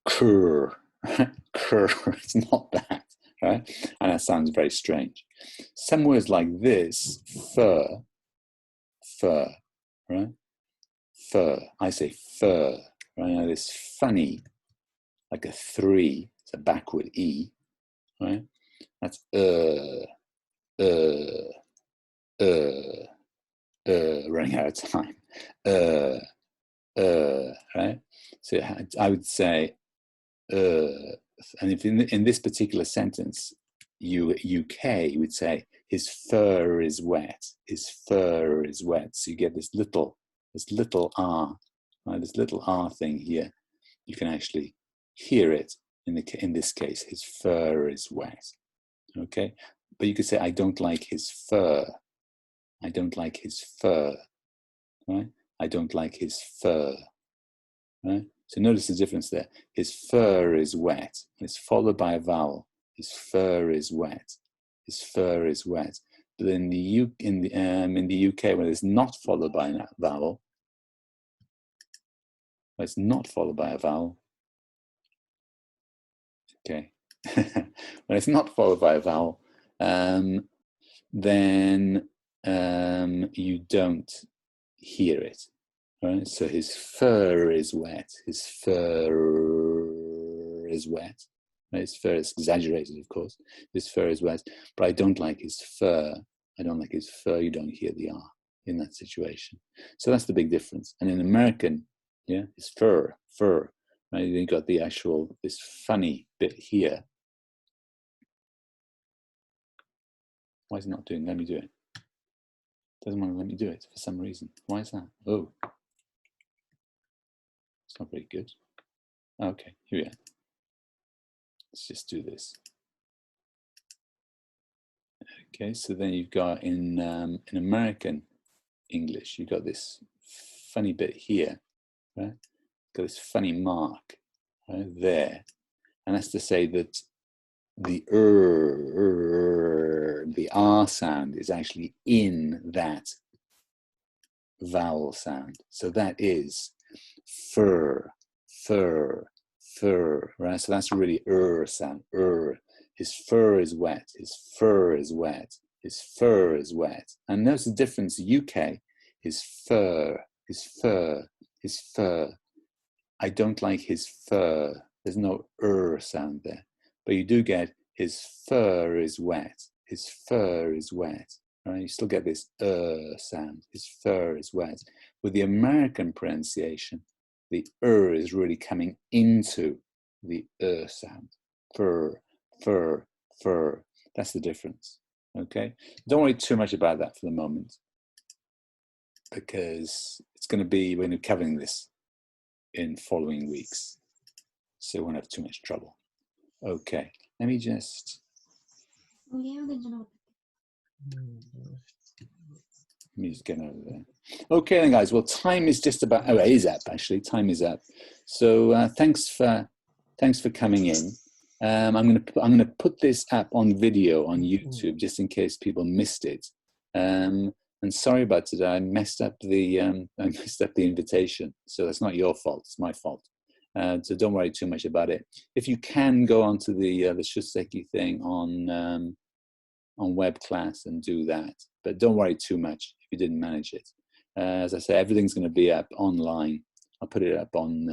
cur, cur. It's not that, right? And that sounds very strange. Some words like this, fur, right? Fur. I say fur, right? Now this funny, like a 3, it's a backward E, right? That's running out of time. Right? So I would say, and if in this particular sentence, UK, you would say, his fur is wet. His fur is wet. So you get this little R, right? This little R thing here. You can actually hear it in this case. His fur is wet. Okay, but you could say, I don't like his fur. I don't like his fur. Right? I don't like his fur. Right? So notice the difference there. His fur is wet. It's followed by a vowel. His fur is wet. His fur is wet. But in the UK, when it's not followed by a vowel, it's not followed by a vowel. Okay, when it's not followed by a vowel, then you don't hear it. Right? So his fur is wet. His fur is wet. Right? His fur is exaggerated, of course. His fur is wet, but I don't like his fur. I don't like his fur. You don't hear the R in that situation. So that's the big difference. And in American, yeah, his fur. Right? You got the actual, this funny bit here. Why is it not doing? Let me do it. Doesn't want to let me do it for some reason. Why is that? Oh, it's not very good. Okay, here we are. Let's just do this. Okay, so then you've got in American English, you've got this funny bit here, right? Got this funny mark right there, and that's to say that the the R sound is actually in that vowel sound. So that is fur, right? So that's really sound, His fur is wet, his fur is wet, his fur is wet. And notice the difference, UK, his fur. I don't like his fur. There's no sound there. But you do get his fur is wet, his fur is wet. Right? You still get this sound, his fur is wet. With the American pronunciation, the is really coming into the sound. Fur. That's the difference. Okay? Don't worry too much about that for the moment, because it's going to be, we're going to be covering this in following weeks, so we won't have too much trouble. Okay, let me just... Let me just get over there. Okay then, guys. Well, time is just about... Oh, it is up, actually. Time is up. So thanks for coming in. I'm gonna put this app on video on YouTube just in case people missed it. And sorry about today. I messed up the invitation. So that's not your fault. It's my fault. So don't worry too much about it. If you can go onto the Shuseki thing on web class and do that, but don't worry too much if you didn't manage it. As I say, everything's going to be up online. I'll put it up on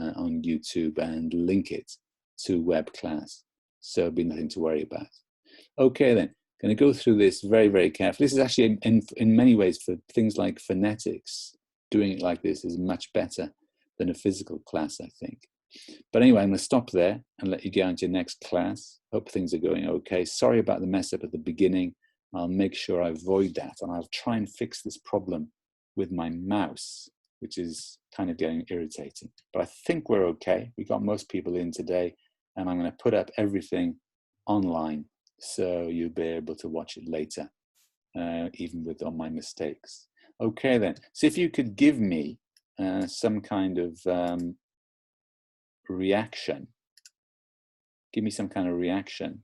YouTube and link it to web class. So it'll be nothing to worry about. Okay then, going to go through this very, very carefully. This is actually in many ways for things like phonetics, doing it like this is much better than a physical class, I think. But anyway, I'm going to stop there and let you get on to your next class. Hope things are going okay. Sorry about the mess up at the beginning. I'll make sure I avoid that, and I'll try and fix this problem with my mouse, which is kind of getting irritating. But I think we're okay. We got most people in today, and I'm going to put up everything online so you'll be able to watch it later, even with all my mistakes. Okay then, so if you could give me some kind of reaction. Give me some kind of reaction.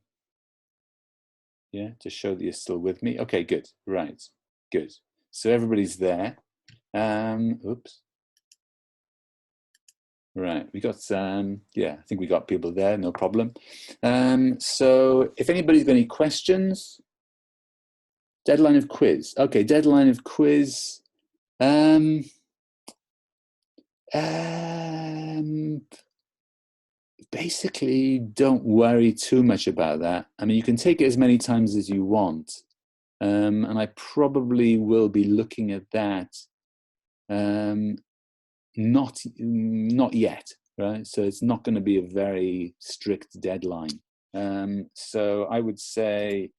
Yeah, to show that you're still with me. Okay, good. Right, good. So everybody's there. Oops. Right, we got yeah, I think we got people there, no problem. So if anybody's got any questions, deadline of quiz. Okay, deadline of quiz. Basically, don't worry too much about that. I mean, you can take it as many times as you want. And I probably will be looking at that not yet, right? So it's not going to be a very strict deadline. So I would say,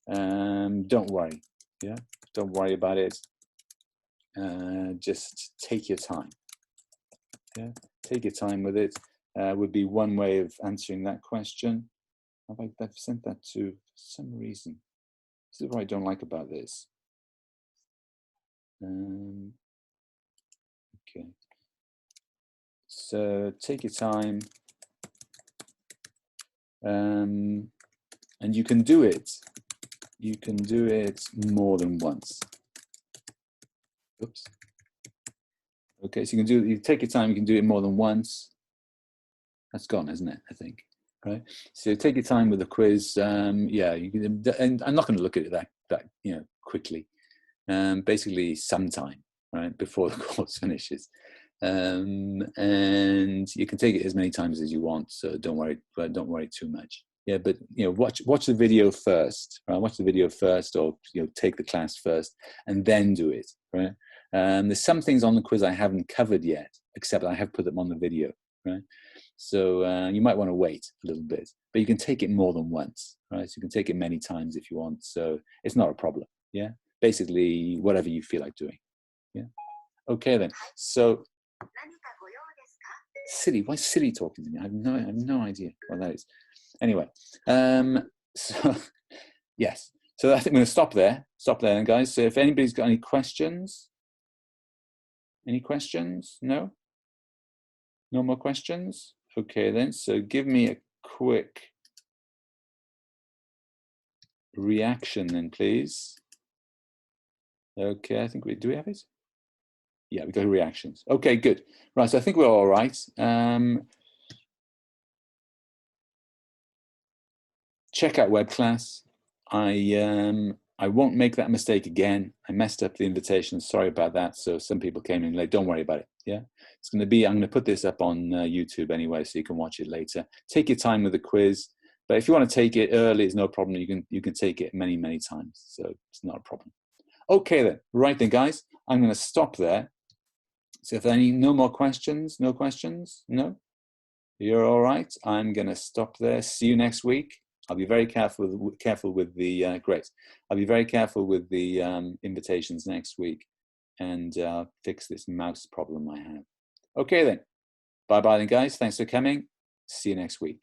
don't worry. Yeah, don't worry about it. Just take your time. Yeah, take your time with it. Would be one way of answering that question. I've sent that to, for some reason. This is what I don't like about this. Okay. So take your time. And you can do it. You can do it more than once. Oops. Okay, so you take your time, you can do it more than once. That's gone, isn't it? I think. Right. So take your time with the quiz. Yeah, you can, and I'm not going to look at it that quickly. Basically, sometime, right, before the course finishes, and you can take it as many times as you want. So don't worry too much. Yeah, but watch the video first. Right, watch the video first, or take the class first, and then do it. Right. There's some things on the quiz I haven't covered yet, except I have put them on the video. Right. So you might want to wait a little bit, but you can take it more than once, right? So you can take it many times if you want. So it's not a problem, yeah? Basically, whatever you feel like doing, yeah? Okay then, so, Siri, why is Siri talking to me? I have no idea what that is. Anyway, so, yes. So I think I'm going to stop there then, guys. So if anybody's got any questions? Any questions? No? No more questions? Okay then, so give me a quick reaction then, please. Okay, I think do we have it? Yeah, we got reactions. Okay, good. Right, so I think we're all right. Check out web class. I won't make that mistake again. I messed up the invitation. Sorry about that. So some people came in late. Don't worry about it. Yeah, it's going to be. I'm going to put this up on YouTube anyway, so you can watch it later. Take your time with the quiz, but if you want to take it early, it's no problem. You can take it many times. So it's not a problem. Okay then. Right then, guys. I'm going to stop there. So if no more questions, no questions, no, you're all right. I'm going to stop there. See you next week. I'll be very careful with the great. I'll be very careful with the invitations next week, and fix this mouse problem I have. Okay then. Bye then, guys. Thanks for coming. See you next week.